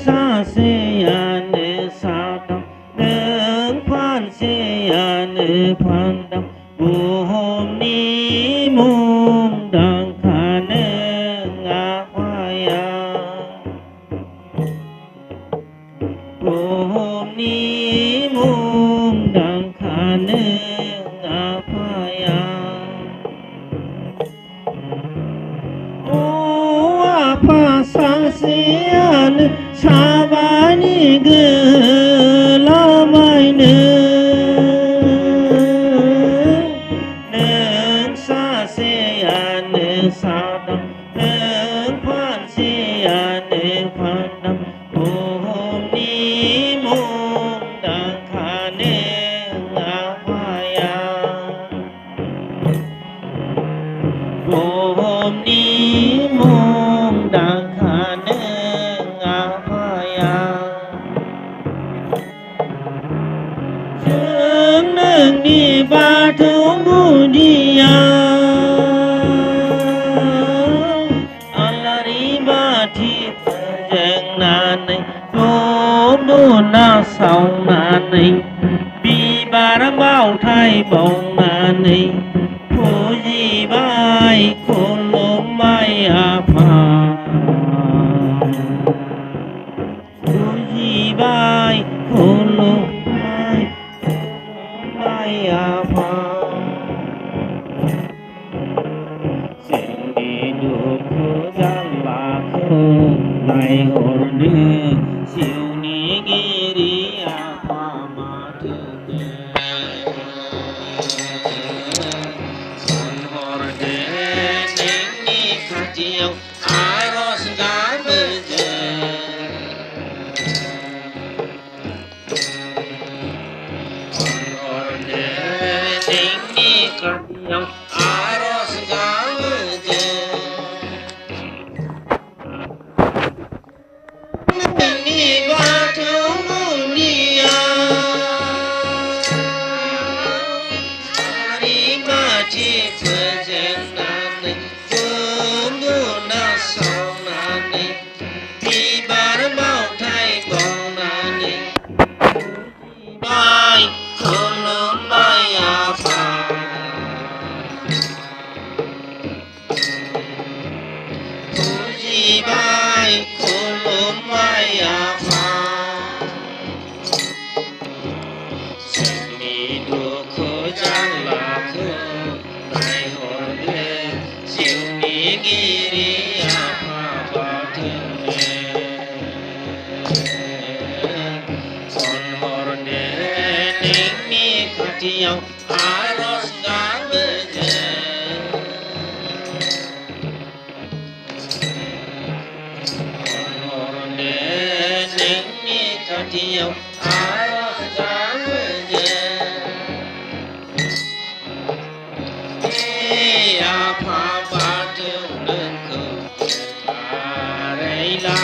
사세야네 사담 능판세야네 판담 무홈니 몸당카네 아화야 무홈니 몸당카네 아파야 오 아파 사세야네 사바니 그라마이네 능사세야네 사담 능판세야네 판담 보험니 몸당카네 아화야 보험니 몸당카네 아화야 승능니 바통부디야 알라리바티 쟁나네 돔도나 사우나네 비바람바우타이 봉나네 포지바이 콜롬바이 아파 포지바이 콜롬바이 아파 생기 두고 잘라고 나이 오르네 시우니 길이 아파 마트네 선호르네 냉니 가지요 아로스가 문제 선호르네 냉니 가지요 아로스가 문제 니 바통문이야 아리마치 부쟁나네 돔도나 사우나네 비바람바우타이 봉나네 바이 콜롬바이 아파 부지바이 콜롬바이 아파 생리 두고 잘라고 나이 오르네 시우니 길이 아파 바트네 선호르네 냉니 가지요 아로스가 문제 선호르네 냉니 가지요 아로스가 문제 아파 바트는 그 아래이랑